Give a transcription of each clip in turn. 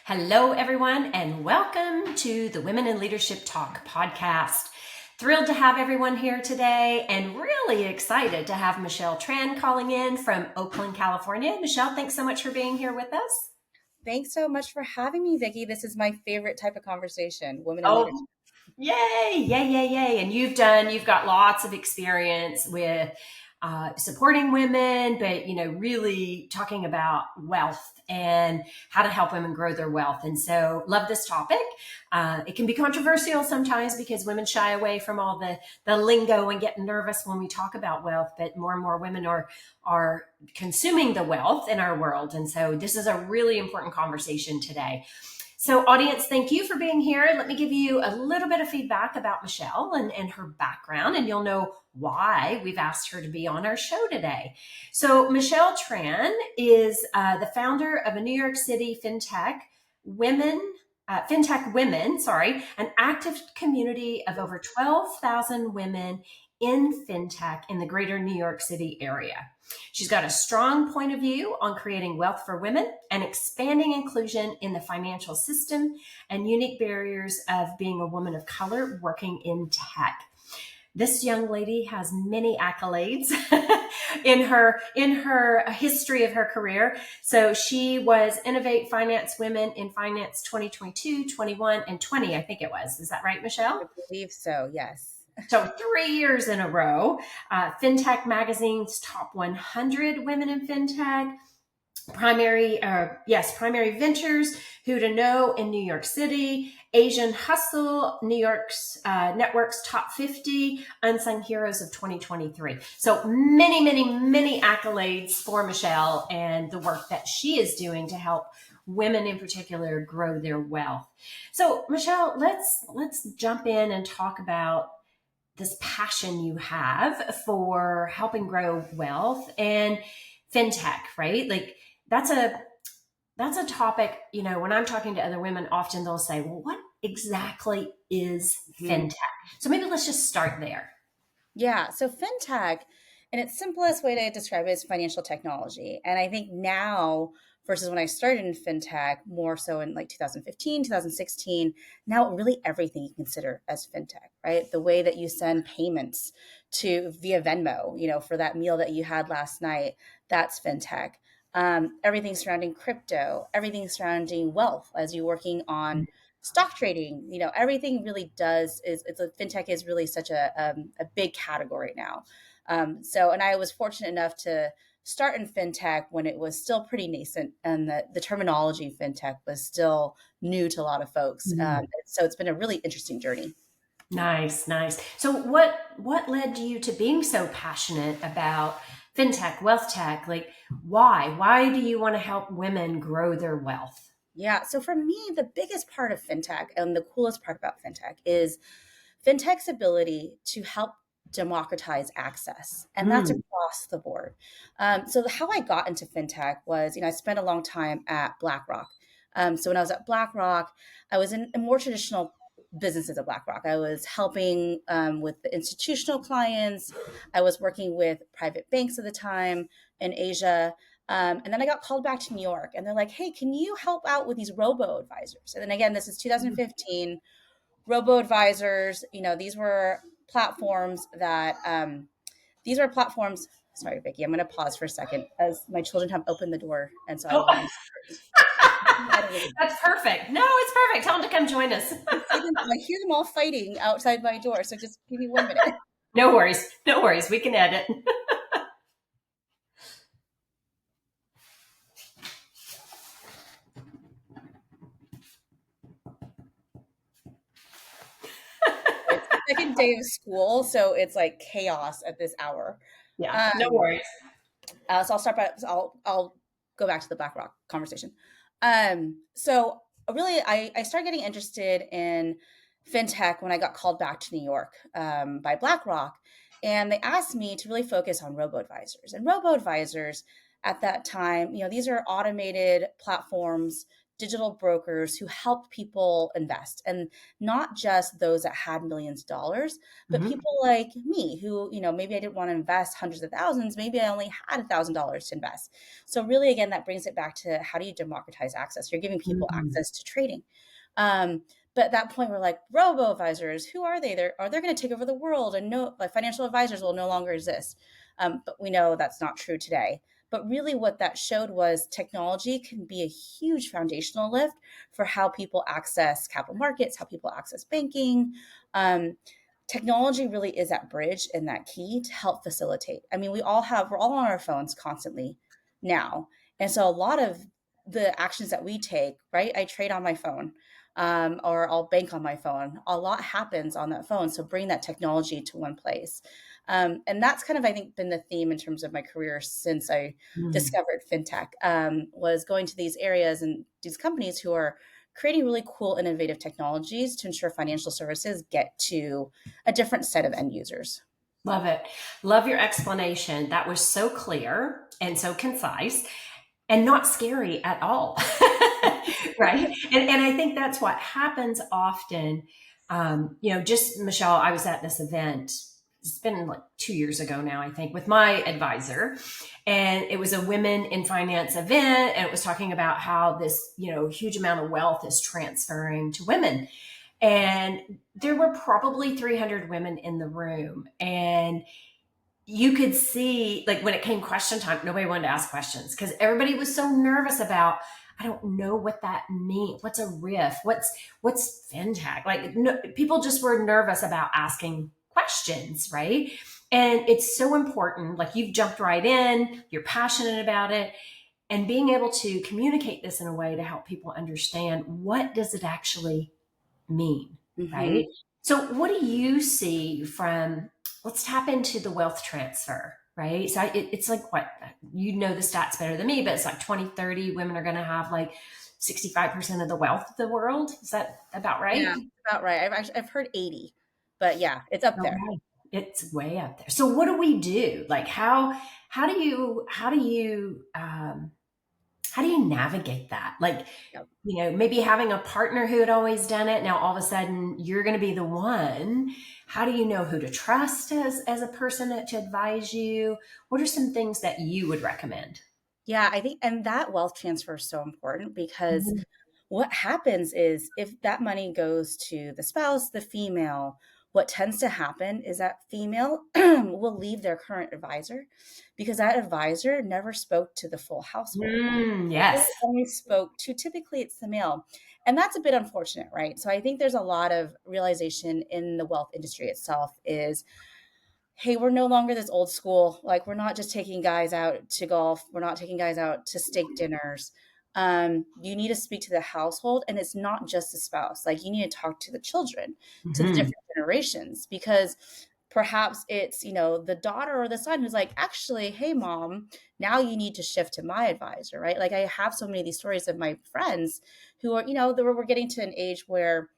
Hello, everyone, and welcome to the Women in Leadership Talk podcast. Thrilled to have everyone here today and really excited to have Michelle Tran calling in from Oakland, California. Michelle, thanks so much for being here with us. Thanks so much for having me, Vicki. This is my favorite type of conversation, women in leadership. Oh, yay, yay, yay, yay. And you've got lots of experience with supporting women, but, really talking about wealth and how to help women grow their wealth. And so love this topic. It can be controversial sometimes because women shy away from all the lingo and get nervous when we talk about wealth, but more and more women are consuming the wealth in our world. And so this is a really important conversation today. So audience, thank you for being here. Let me give you a little bit of feedback about Michelle and her background, and you'll know why we've asked her to be on our show today. So Michelle Tran is the founder of a New York City Fintech Women, an active community of over 12,000 women in fintech in the greater New York City area. She's got a strong point of view on creating wealth for women and expanding inclusion in the financial system and unique barriers of being a woman of color working in tech. This young lady has many accolades in her history of her career. So she was Innovate Finance Women in Finance 2022, 21, and 20, I think it was. Is that right, Michelle? I believe so, yes. So 3 years in a row, Fintech Magazine's top 100 women in fintech, Primary Ventures, Who to Know in New York City, Asian Hustle, New York's Network's Top 50, Unsung Heroes of 2023. So many, many, many accolades for Michelle and the work that she is doing to help women in particular grow their wealth. So Michelle, let's jump in and talk about this passion you have for helping grow wealth and fintech, right? Like that's a topic, when I'm talking to other women, often they'll say, well, what exactly is fintech? So maybe let's just start there. Yeah, so fintech, in its simplest way to describe it, is financial technology. And I think now versus when I started in fintech, more so in like 2015, 2016, now really everything you consider as fintech, right? The way that you send payments to via Venmo, for that meal that you had last night, that's fintech. Everything surrounding crypto, everything surrounding wealth as you're working on stock trading, everything really fintech is really such a big category now. And I was fortunate enough to start in fintech when it was still pretty nascent and the terminology fintech was still new to a lot of folks. So it's been a really interesting journey. Nice. So what led you to being so passionate about fintech, wealth tech? Like why do you want to help women grow their wealth? Yeah. So for me, the biggest part of fintech and the coolest part about fintech is fintech's ability to help democratize access. And that's across the board. So how I got into fintech was, I spent a long time at BlackRock. So when I was at BlackRock, I was in more traditional businesses at BlackRock. I was helping with the institutional clients. I was working with private banks at the time in Asia. And then I got called back to New York and they're like, hey, can you help out with these robo-advisors? And then again, this is 2015. Robo-advisors, these were platforms that, sorry, Vicki, I'm going to pause for a second as my children have opened the door. And so That's perfect. No, it's perfect. Tell them to come join us. I hear them all fighting outside my door. So just give me 1 minute. No worries. We can edit. It's the second day of school, so it's like chaos at this hour. Yeah, no worries. So I'll go back to the BlackRock conversation. So really, I started getting interested in fintech when I got called back to New York by BlackRock, and they asked me to really focus on robo-advisors. And robo-advisors at that time, these are automated platforms digital brokers who helped people invest, and not just those that had millions of dollars, but Mhm. people like me who, maybe I didn't want to invest hundreds of thousands. Maybe I only had $1,000 to invest. So really, again, that brings it back to how do you democratize access? You're giving people Mhm. access to trading. But at that point, we're like, robo advisors, who are they? They're going to take over the world, and no, like financial advisors will no longer exist. But we know that's not true today. But really, what that showed was technology can be a huge foundational lift for how people access capital markets, how people access banking. Um, Technology really is that bridge and that key to help facilitate. I mean, we're all on our phones constantly now. And so a lot of the actions that we take, right? I trade on my phone, or I'll bank on my phone. A lot happens on that phone. So bring that technology to one place. And that's kind of, I think, been the theme in terms of my career since I Mhm. discovered fintech, was going to these areas and these companies who are creating really cool, innovative technologies to ensure financial services get to a different set of end users. Love it. Love your explanation. That was so clear and so concise and not scary at all. Right. And I think that's what happens often. Just Michelle, I was at this event. It's been like 2 years ago now, I think, with my advisor. And it was a women in finance event. And it was talking about how this, huge amount of wealth is transferring to women. And there were probably 300 women in the room. And you could see, like, when it came question time, nobody wanted to ask questions because everybody was so nervous about, I don't know what that means. What's a riff? What's fintech? Like, no, people just were nervous about asking questions, right? And it's so important. Like, you've jumped right in, you're passionate about it, and being able to communicate this in a way to help people understand, what does it actually mean, Hmm. right? So, what do you see from, let's tap into the wealth transfer, right? So, it's like, what, you know the stats better than me, but it's like 2030, women are going to have like 65% of the wealth of the world. Is that about Yeah, right? about right. I've heard 80, but yeah, it's up there. Okay. It's way up there. So, what do we do? Like, how do you navigate that? Like, Yep. maybe having a partner who had always done it. Now, all of a sudden, you're going to be the one. How do you know who to trust as a person to advise you? What are some things that you would recommend? Yeah, I think, and that wealth transfer is so important because Mhm. what happens is if that money goes to the spouse, the female, what tends to happen is that female will leave their current advisor because that advisor never spoke to the full household. They Yes. only spoke to, typically it's the male. And that's a bit unfortunate, right? So I think there's a lot of realization in the wealth industry itself is, hey, we're no longer this old school. Like, we're not just taking guys out to golf. We're not taking guys out to steak dinners. You need to speak to the household, and it's not just the spouse. Like, you need to talk to the children, to the Mhm. different generations, because perhaps it's, the daughter or the son who's like, actually, hey, mom, now you need to shift to my advisor, right? Like, I have so many of these stories of my friends who are, we're getting to an age where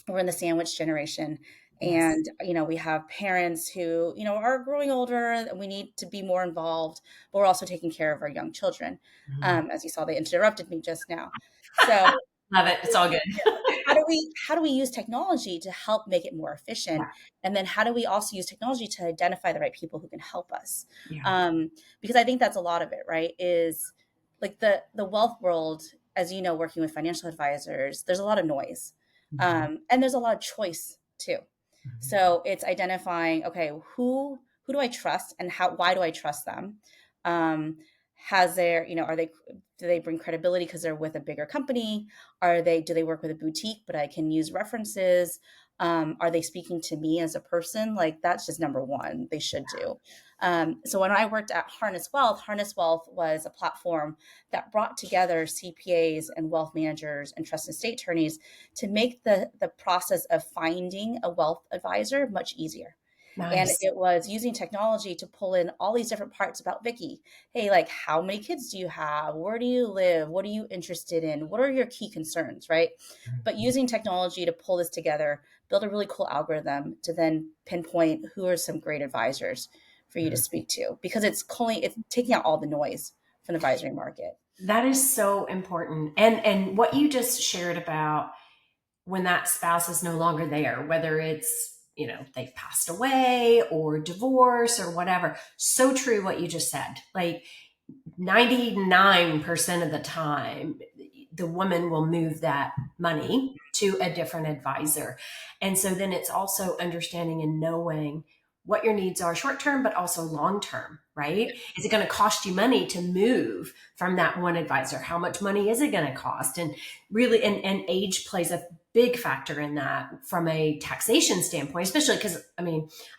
we're in the sandwich generation, Yes. and we have parents who are growing older and we need to be more involved, but we're also taking care of our young children. Mhm. As you saw, they interrupted me just now. So Love it. It's all good. how do we use technology to help make it more efficient, Yeah. and then how do we also use technology to identify the right people who can help us? Yeah. Um, because I think that's a lot of it, right? Is like the wealth world, as you know, working with financial advisors, there's a lot of noise, Mhm. and there's a lot of choice too. Mhm. So it's identifying, okay, who do I trust, and why do I trust them? um, has their, are they, do they bring credibility because they're with a bigger company? Do they work with a boutique, but I can use references? Are they speaking to me as a person? Like, that's just number one, they should do. So when I worked at Harness Wealth was a platform that brought together CPAs and wealth managers and trust and estate attorneys to make the process of finding a wealth advisor much easier. And Nice. it was using technology to pull in all these different parts about Vicki. Hey, like, how many kids do you have? Where do you live? What are you interested in? What are your key concerns, right? But using technology to pull this together, build a really cool algorithm to then pinpoint who are some great advisors for you to Mhm. speak to, because it's taking out all the noise from the advisory market. That is so important. And what you just shared about when that spouse is no longer there, whether it's, they've passed away or divorce or whatever. So true what you just said. Like 99% of the time, the woman will move that money to a different advisor. And so then it's also understanding and knowing what your needs are short term, but also long term, right? Is it going to cost you money to move from that one advisor? How much money is it going to cost? And really, and age plays a big factor in that from a taxation standpoint, especially because,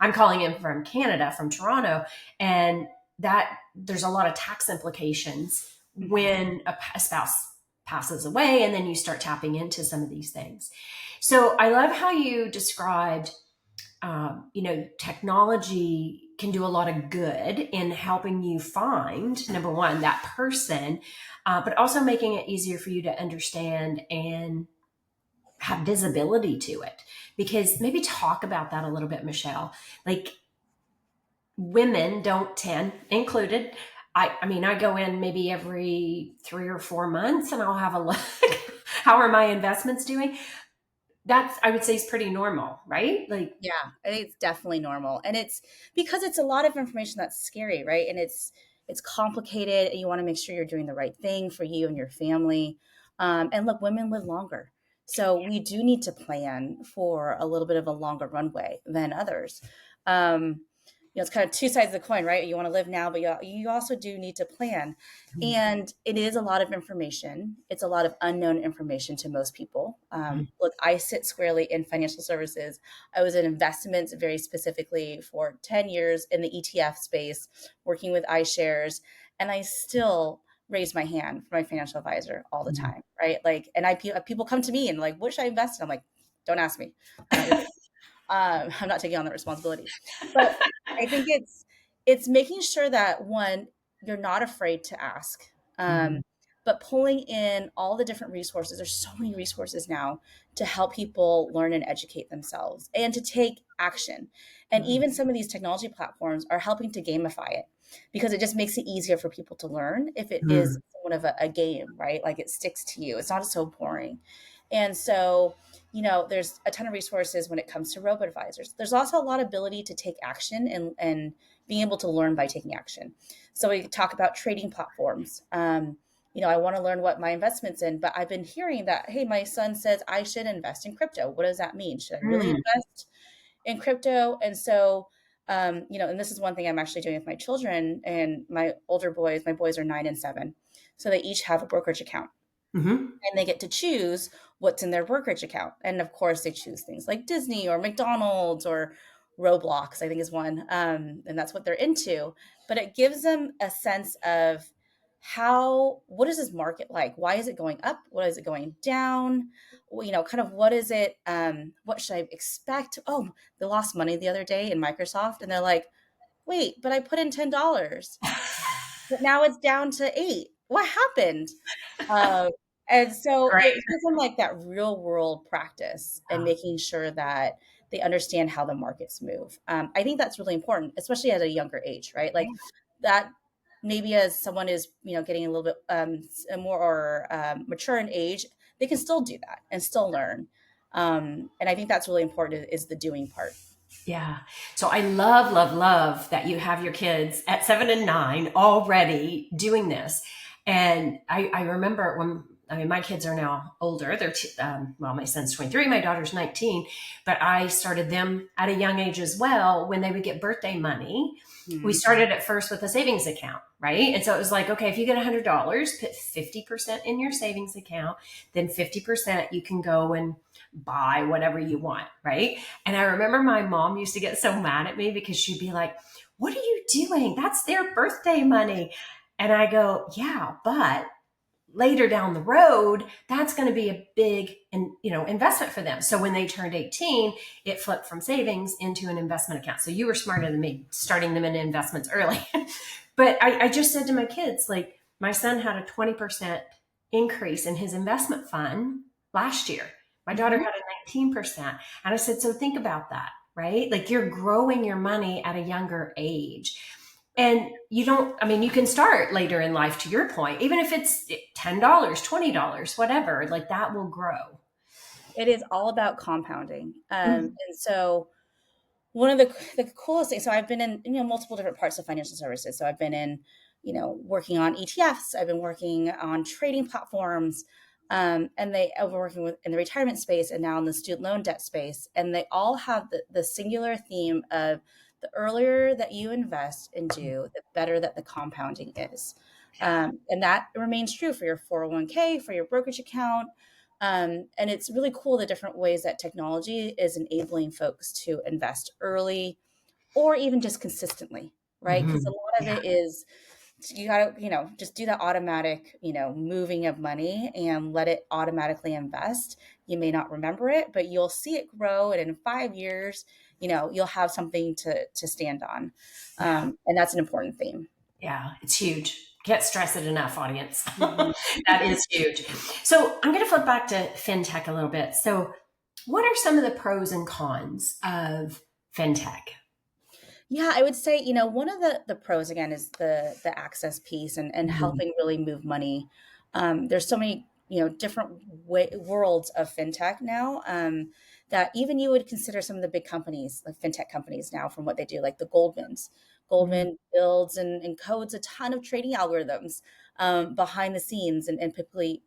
I'm calling in from Canada, from Toronto, and that there's a lot of tax implications when a spouse passes away, and then you start tapping into some of these things. So I love how you described, technology can do a lot of good in helping you find, number one, that person, but also making it easier for you to understand and have visibility to it. Because maybe talk about that a little bit, Michelle. Like, women don't tend, included. I go in maybe every 3 or 4 months and I'll have a look. How are my investments doing? That's, I would say, is pretty normal, right? Like, Yeah, I think it's definitely normal. And it's because it's a lot of information that's scary, right? And it's complicated and you want to make sure you're doing the right thing for you and your family. And look, women live longer. So we do need to plan for a little bit of a longer runway than others. Um, it's kind of two sides of the coin, right? You want to live now, but you also do need to plan. And it is a lot of information. It's a lot of unknown information to most people. Look, I sit squarely in financial services. I was in investments very specifically for 10 years in the ETF space, working with iShares, and I still raise my hand for my financial advisor all the time, right? Like, and people come to me and like, what should I invest in? I'm like, don't ask me. I'm not taking on that responsibility. But I think it's making sure that one, you're not afraid to ask, but pulling in all the different resources. There's so many resources now to help people learn and educate themselves and to take action. And even some of these technology platforms are helping to gamify it because it just makes it easier for people to learn if it is somewhat of a game, right? Like it sticks to you. It's not so boring. And so, there's a ton of resources when it comes to robo advisors. There's also a lot of ability to take action and being able to learn by taking action. So we talk about trading platforms. I want to learn what my investment's in, but I've been hearing that, hey, my son says I should invest in crypto. What does that mean? Should I really invest in crypto? And so, and this is one thing I'm actually doing with my children and my older boys. My boys are 9 and 7. So they each have a brokerage account. And they get to choose what's in their brokerage account. And of course, they choose things like Disney or McDonald's or Roblox, I think is one. And that's what they're into. But it gives them a sense of what is this market like? Why is it going up? What is it going down? Kind of what is it? What should I expect? Oh, they lost money the other day in Microsoft. And they're like, wait, but I put in $10, but now it's down to 8. What happened? And so Right. it gives them like that real world practice and making sure that they understand how the markets move. I think that's really important, especially at a younger age, right? Like that maybe as someone is, getting a little bit more mature in age, they can still do that and still learn. And I think that's really important is the doing part. Yeah. So I love, love, love that you have your kids at 7 and 9 already doing this. And I remember my kids are now older. They're, my son's 23, my daughter's 19, but I started them at a young age as well. When they would get birthday money, we started at first with a savings account, right? And so it was like, okay, if you get $100, put 50% in your savings account, then 50% you can go and buy whatever you want, right? And I remember my mom used to get so mad at me because she'd be like, what are you doing? That's their birthday money. And I go, yeah, but later down the road, that's going to be a big investment for them. So when they turned 18, it flipped from savings into an investment account. So you were smarter than me, starting them in investments early. But I just said to my kids, like, my son had a 20% increase in his investment fund last year. My daughter had a 19%. And I said, so think about that, right? Like, you're growing your money at a younger age. And you don't, I mean, you can start later in life, to your point, even if it's $10, $20, whatever, like that will grow. It is all about compounding. Mm, And so one of the coolest things, so I've been in, multiple different parts of financial services. So I've been in, working on ETFs. I've been working on trading platforms, I've been working with in the retirement space and now in the student loan debt space. And they all have the singular theme of the earlier that you invest and do, the better that the compounding is. yeah. And that remains true for your 401k, for your brokerage account. And it's really cool the different ways that technology is enabling folks to invest early or even just consistently, right? Because a Mhm. lot of Yeah. it is you got to, just do the automatic, moving of money and let it automatically invest. You may not remember it, but you'll see it grow. And in 5 years, you'll have something to stand on. Yeah. And that's an important theme. Yeah. It's huge. Can't stress it enough, audience. Mhm. That is huge. So I'm going to flip back to fintech a little bit. So, what are some of the pros and cons of fintech? Yeah, I would say, one of the pros again is the access piece and Mhm. helping really move money. There's so many, different worlds of fintech now, that even you would consider some of the big companies, like fintech companies now from what they do, like the Goldmans. Mhm. Goldman builds and codes a ton of trading algorithms behind the scenes, and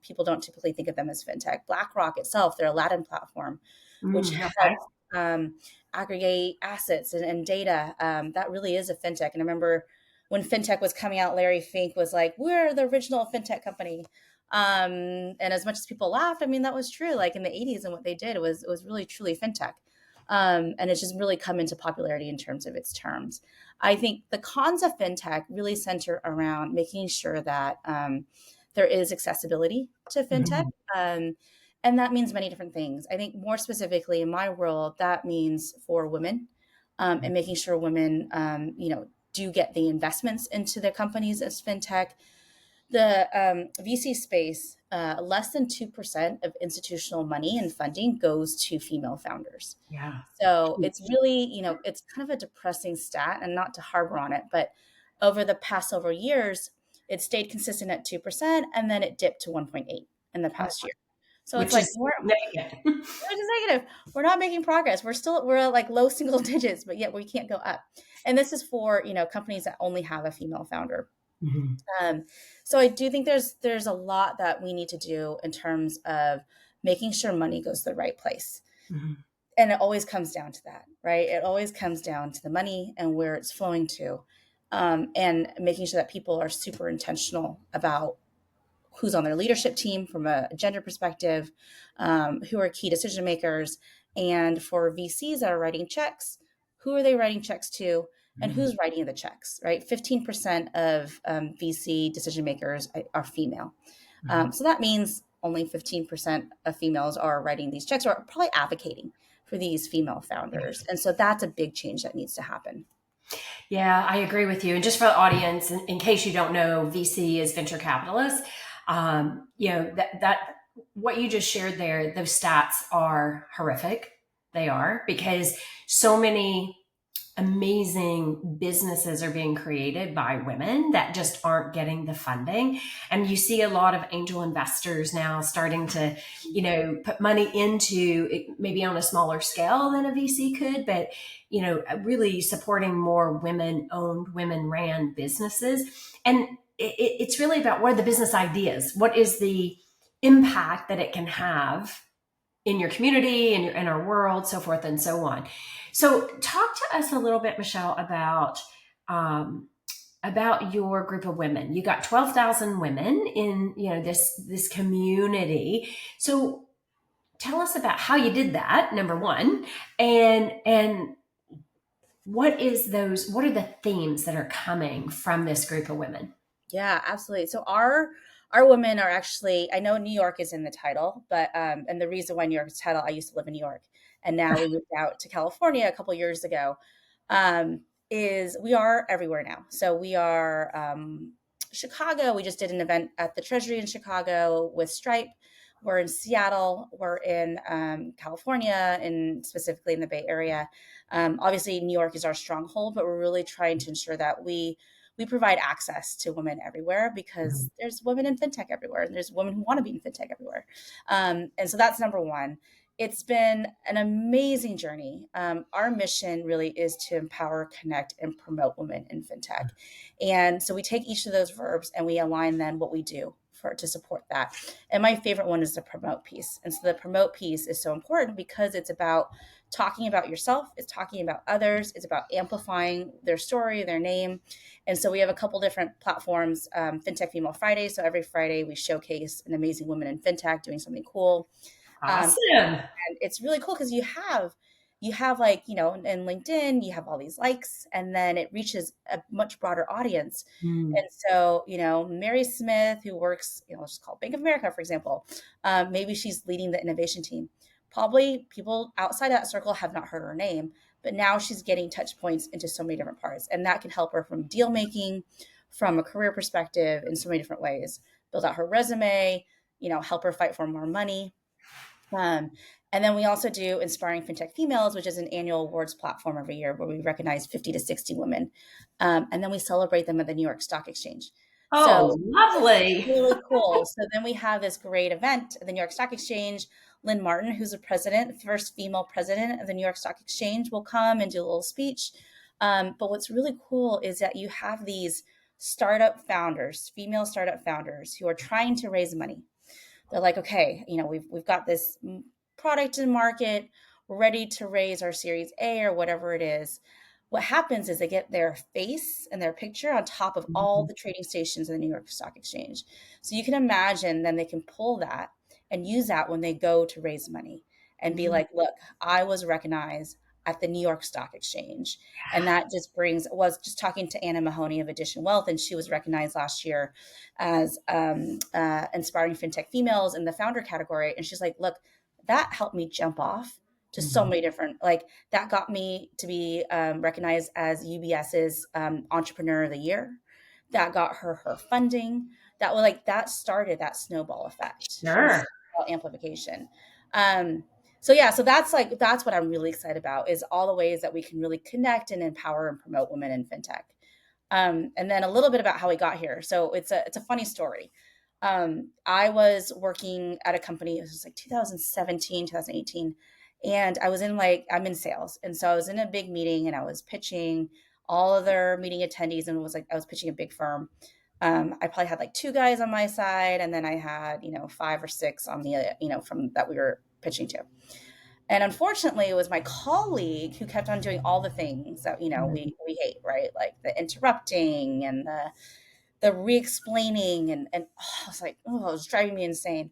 people don't typically think of them as fintech. BlackRock itself, their Aladdin platform, which Mm, okay. helps aggregate assets and data. That really is a fintech. And I remember when fintech was coming out, Larry Fink was like, "We're the original fintech company." And as much as people laughed, I mean, that was true. Like in the 80s, and what they did was really truly fintech. And it's just really come into popularity in terms of its terms. I think the cons of fintech really center around making sure that there is accessibility to fintech. Mhm. Um, and that means many different things. I think more specifically in my world, that means for women, and making sure women, do get the investments into their companies as fintech. The VC space, less than 2% of institutional money and funding goes to female founders. Yeah. So it's really, it's kind of a depressing stat, and not to harbor on it, but over the past several years, it stayed consistent at 2%, and then it dipped to 1.8 in the Oh, past year. So it's which like is we're negative. which is negative. We're not making progress. We're at like low single digits, but yet we can't go up. And this is for, companies that only have a female founder. Mhm. Um, so I do think there's a lot that we need to do in terms of making sure money goes to the right place. Mhm. And it always comes down to that, right? It always comes down to the money and where it's flowing to, and making sure that people are super intentional about who's on their leadership team from a gender perspective, who are key decision makers, and for VCs that are writing checks, who are they writing checks to, and Mhm. who's writing the checks, right? 15% of VC decision makers are female. Mhm. So that means only 15% of females are writing these checks or probably advocating for these female founders. And so that's a big change that needs to happen. Yeah, I agree with you. And just for the audience, in case you don't know, VC is venture capitalist. That what you just shared there, those stats are horrific. They are because so many amazing businesses are being created by women that just aren't getting the funding. And you see a lot of angel investors now starting to, put money into it, maybe on a smaller scale than a VC could, but, really supporting more women owned, women ran businesses. And it's really about what are the business ideas? What is the impact that it can have in your community and in our world, so forth and so on. So, talk to us a little bit, Michelle, um, about your group of women. You got 12,000 women in this community. So, tell us about how you did that. Number one, and what are the themes that are coming from this group of women? Yeah, absolutely. So our women are actually, I know New York is in the title, but and the reason why New York is title, I used to live in New York, and now we moved out to California a couple years ago. Um, is we are everywhere now. So we are Chicago. We just did an event at the Treasury in Chicago with Stripe. We're in Seattle. We're in California, and specifically in the Bay Area. Obviously, New York is our stronghold, but we're really trying to ensure that we we provide access to women everywhere because there's women in fintech everywhere, and there's women who want to be in fintech everywhere. And so that's number one. It's been an amazing journey. Our mission really is to empower, connect, and promote women in fintech. And so we take each of those verbs and we align then what we do to support that. And my favorite one is the promote piece. And so the promote piece is so important because it's about talking about yourself, it's talking about others, it's about amplifying their story, their name. And so we have a couple different platforms, Fintech Female Friday. So every Friday we showcase an amazing woman in fintech doing something cool. Awesome. And it's really cool because you have like, in LinkedIn, you have all these likes, and then it reaches a much broader audience. And so, Mary Smith, who works, let's just call Bank of America, for example, maybe she's leading the innovation team. Probably people outside that circle have not heard her name, but now she's getting touch points into so many different parts. And that can help her from deal making, from a career perspective in so many different ways, build out her resume, help her fight for more money. And then we also do Inspiring FinTech Females, which is an annual awards platform every year where we recognize 50 to 60 women. And then we celebrate them at the New York Stock Exchange. Oh, So lovely. really cool. So then we have this great event at the New York Stock Exchange. Lynn Martin, who's the president, first female president of the New York Stock Exchange, will come and do a little speech. But what's really cool is that you have these startup founders, female startup founders, who are trying to raise money. They're like, okay, we've got this product in market, we're ready to raise our Series A or whatever it is. What happens is they get their face and their picture on top of all the trading stations in the New York Stock Exchange. So you can imagine then they can pull that and use that when they go to raise money and be like, look, I was recognized at the New York Stock Exchange. And that just was just talking to Anna Mahoney of Addition Wealth, and she was recognized last year as Inspiring FinTech Females in the founder category. And she's like, look, that helped me jump off to so many different, that got me to be recognized as UBS's Entrepreneur of the Year. That got her funding. That started that snowball effect. Sure. Amplification. So that's what I'm really excited about, is all the ways that we can really connect and empower and promote women in fintech. And then a little bit about how we got here. So it's a funny story. I was working at a company, it was like 2017, 2018. And I was I'm in sales. And so I was in a big meeting and I was pitching all other meeting attendees, and I was pitching a big firm. I probably had 2 guys on my side, and then I had, 5 or 6 on the, from that we were pitching to. And unfortunately, it was my colleague who kept on doing all the things that, we hate, right? Like the interrupting and the re-explaining and it was driving me insane.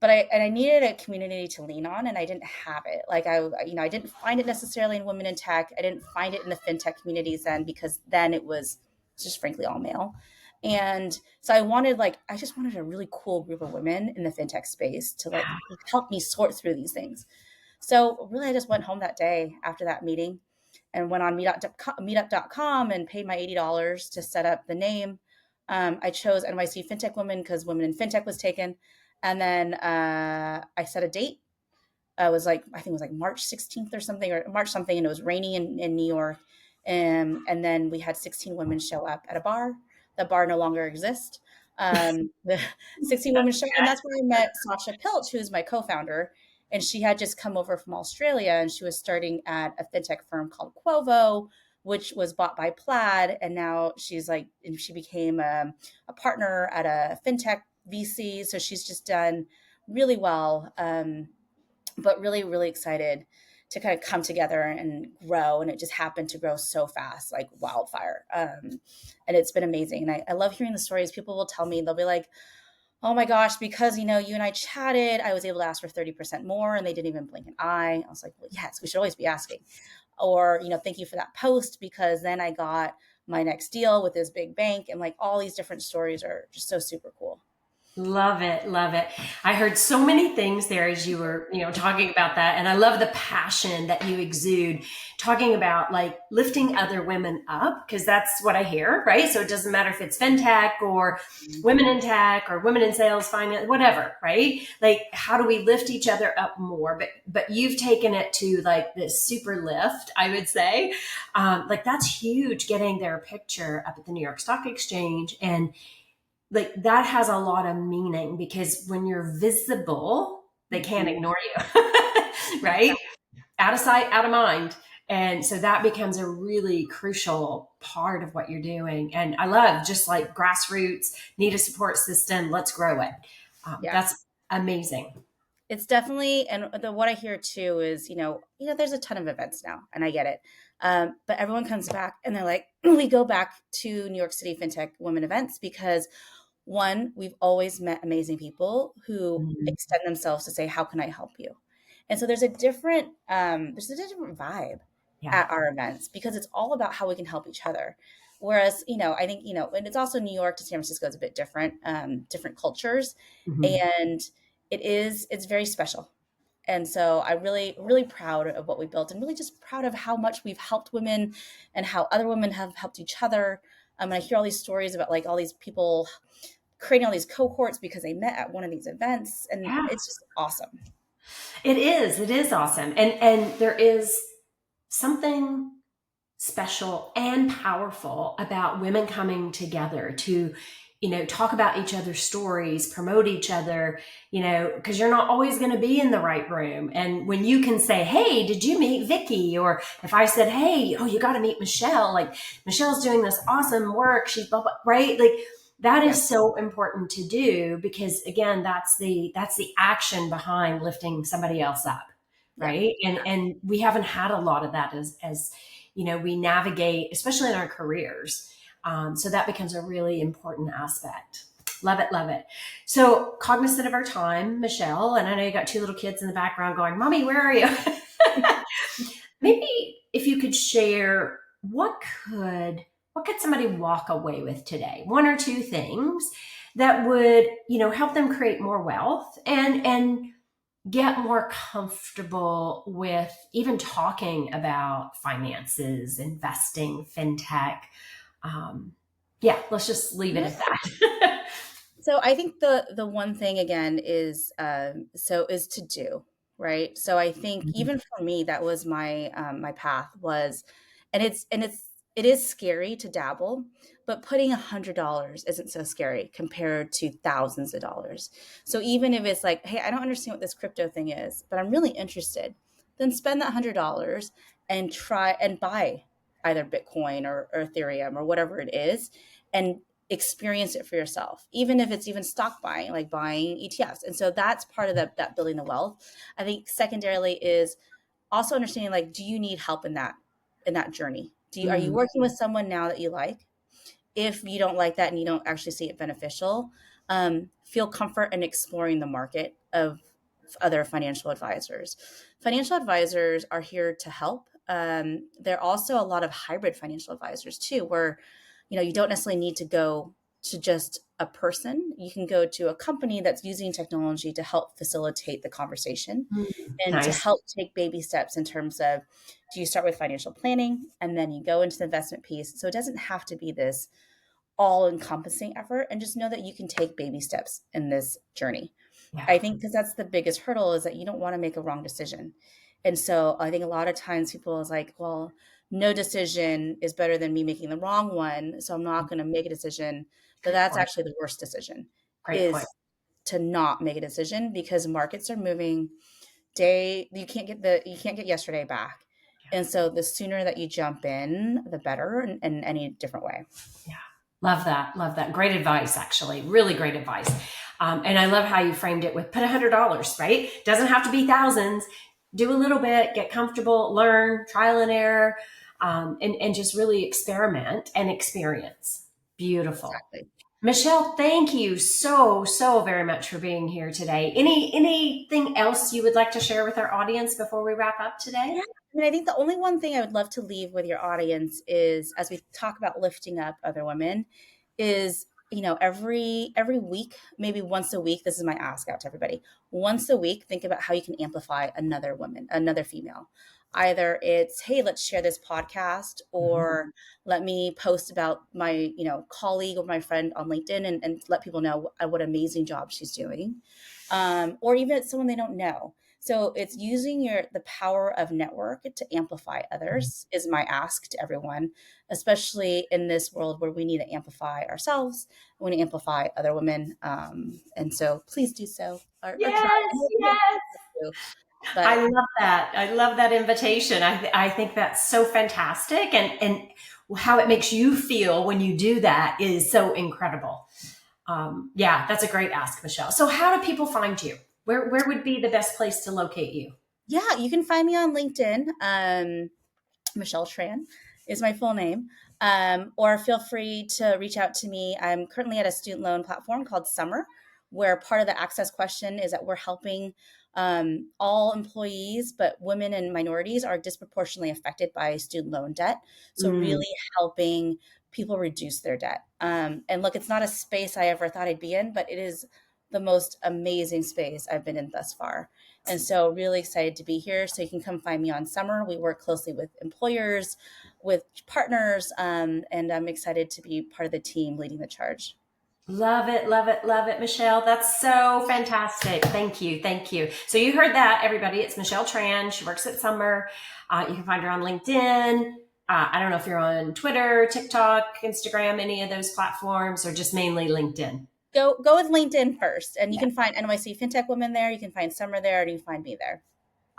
But I needed a community to lean on, and I didn't have it. I didn't find it necessarily in women in tech. I didn't find it in the fintech communities then, because then it was just frankly all male. And so I just wanted a really cool group of women in the fintech space to help me sort through these things. So really, I just went home that day after that meeting and went on meetup.com and paid my $80 to set up the name. I chose NYC Fintech Women because Women in Fintech was taken. And then I set a date. I think it was March 16th or something, or March something, and it was rainy in New York. And then we had 16 women show up at a bar. The bar no longer exists. The 16 women showed up, and that's where I met Sasha Pilch, who's my co-founder. And she had just come over from Australia, and she was starting at a fintech firm called Quovo, which was bought by Plaid. And now she became a partner at a fintech VC. So she's just done really well, but really, really excited to kind of come together and grow. And it just happened to grow so fast, like wildfire. And it's been amazing. And I love hearing the stories. People will tell me, they'll be like, oh my gosh, because, you and I chatted, I was able to ask for 30% more and they didn't even blink an eye. I was like, well, yes, we should always be asking. Or, thank you for that post, because then I got my next deal with this big bank. And all these different stories are just so super cool. Love it, love it. I heard so many things there as you were, talking about that, and I love the passion that you exude, talking about like lifting other women up, because that's what I hear, right? So it doesn't matter if it's fintech or women in tech or women in sales, finance, whatever, right? Like, how do we lift each other up more? But you've taken it to like this super lift, I would say. Like that's huge, getting their picture up at the New York Stock Exchange, and like that has a lot of meaning because when you're visible, they can't Mhm. ignore you, right? Out of sight, out of mind. And so that becomes a really crucial part of what you're doing. And I love just like grassroots, need a support system, let's grow it. Yeah. That's amazing. It's definitely, and what I hear too is, there's a ton of events now, and I get it. But everyone comes back and they're like, we go back to New York City Fintech Women events because one, we've always met amazing people who Mhm. extend themselves to say, how can I help you? And so there's a different vibe Yeah. at our events because it's all about how we can help each other. Whereas, I think, and it's also New York to San Francisco is a bit different, different cultures. Mhm. And it's very special. And so I'm really, really proud of what we built and really just proud of how much we've helped women and how other women have helped each other. And I hear all these stories about like all these people creating all these cohorts because they met at one of these events. And Yeah. it's just awesome. It is. It is awesome. And there is something special and powerful about women coming together to talk about each other's stories, promote each other, because you're not always going to be in the right room. And when you can say, hey, did you meet Vicki? Or if I said, hey, oh, you got to meet Michelle, like Michelle's doing this awesome work, she's blah, blah, right, like that Yeah. is so important to do, because again, that's the action behind lifting somebody else up, Yeah. right? And we haven't had a lot of that as we navigate, especially in our careers. So that becomes a really important aspect. Love it, love it. So cognizant of our time, Michelle, and I know you got two little kids in the background going, Mommy, where are you? Maybe if you could share what could somebody walk away with today? One or two things that would, help them create more wealth and get more comfortable with even talking about finances, investing, fintech. Um, yeah, let's just leave it Yeah. at that. So I think the one thing again is is to do, right. So I think even for me that was my path was, it is scary to dabble, but putting $100 isn't so scary compared to thousands of dollars. So even if it's like, hey, I don't understand what this crypto thing is, but I'm really interested, then spend that $100 and try and buy either Bitcoin or Ethereum or whatever it is, and experience it for yourself, even if it's even stock buying, like buying ETFs. And so that's part of that building the wealth. I think secondarily is also understanding, like, do you need help in that journey? Are you Mm, working with someone now that you like? If you don't like that and you don't actually see it beneficial, feel comfort in exploring the market of other financial advisors. Financial advisors are here to help. There are also a lot of hybrid financial advisors too, where you don't necessarily need to go to just a person. You can go to a company that's using technology to help facilitate the conversation and to nice. help take baby steps in terms of, do you start with financial planning and then you go into the investment piece? So it doesn't have to be this all encompassing effort, and just know that you can take baby steps in this journey. Yeah. I think because that's the biggest hurdle, is that you don't want to make a wrong decision. And so I think a lot of times people is like, well, no decision is better than me making the wrong one. So I'm not going to make a decision. But Great that's point. actually the worst decision, Great point. is to not make a decision, because markets are moving day. You can't get yesterday back. And so the sooner that you jump in, the better, in any different way. Yeah. Love that. Love that. Great advice, actually. Really great advice. And I love how you framed it with put $100, right? Doesn't have to be thousands. Do a little bit, get comfortable, learn, trial and error, and just really experiment and experience. Beautiful. Exactly. Michelle, thank you so, so very much for being here today. Anything else you would like to share with our audience before we wrap up today? Yeah. I mean, I think the only one thing I would love to leave with your audience is, as we talk about lifting up other women, is every week, maybe once a week, this is my ask out to everybody. Once a week, think about how you can amplify another woman, another female. Either it's, hey, let's share this podcast, or let me post about my, colleague or my friend on LinkedIn and let people know what amazing job she's doing. Or even it's someone they don't know. So it's using the power of network to amplify others is my ask to everyone, especially in this world where we need to amplify ourselves. We need to amplify other women. And so please do so or try. Yes, yes. But I love that. I love that invitation. I think that's so fantastic. And how it makes you feel when you do that is so incredible. Yeah, that's a great ask, Michelle. So how do people find you? Where would be the best place to locate you? yeah, you can find me on LinkedIn. Michelle Tran is my full name. Or feel free to reach out to me. I'm currently at a student loan platform called Summer, where part of the access question is that we're helping all employees, but women and minorities are disproportionately affected by student loan debt. So, Mm. really helping people reduce their debt. And look, it's not a space I ever thought I'd be in, but it is the most amazing space I've been in thus far. And so really excited to be here. So you can come find me on Summer. We work closely with employers, with partners, and I'm excited to be part of the team leading the charge. Love it, love it, love it, Michelle. That's so fantastic. Thank you, thank you. So you heard that, everybody. It's Michelle Tran. She works at Summer. You can find her on LinkedIn. I don't know if you're on Twitter, TikTok, Instagram, any of those platforms, or just mainly LinkedIn. Go with LinkedIn first, and you Yeah. can find NYC Fintech Women there. You can find Summer there, and you can find me there.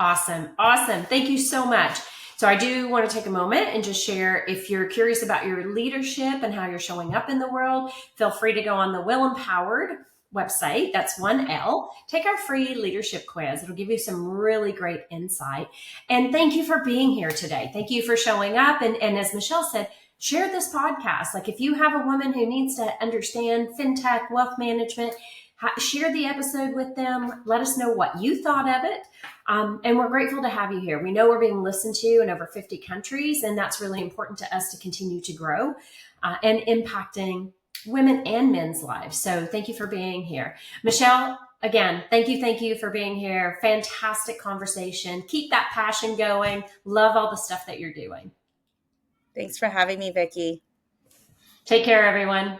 Awesome. Awesome. Thank you so much. So I do want to take a moment and just share, if you're curious about your leadership and how you're showing up in the world, feel free to go on the Will Empowered website. That's 1L. Take our free leadership quiz. It'll give you some really great insight. And thank you for being here today. Thank you for showing up. And as Michelle said, share this podcast. Like if you have a woman who needs to understand fintech, wealth management, share the episode with them. Let us know what you thought of it. And we're grateful to have you here. We know we're being listened to in over 50 countries, and that's really important to us to continue to grow and impacting women and men's lives. So thank you for being here. Michelle, again, thank you for being here. Fantastic conversation. Keep that passion going. Love all the stuff that you're doing. Thanks for having me, Vicki. Take care, everyone.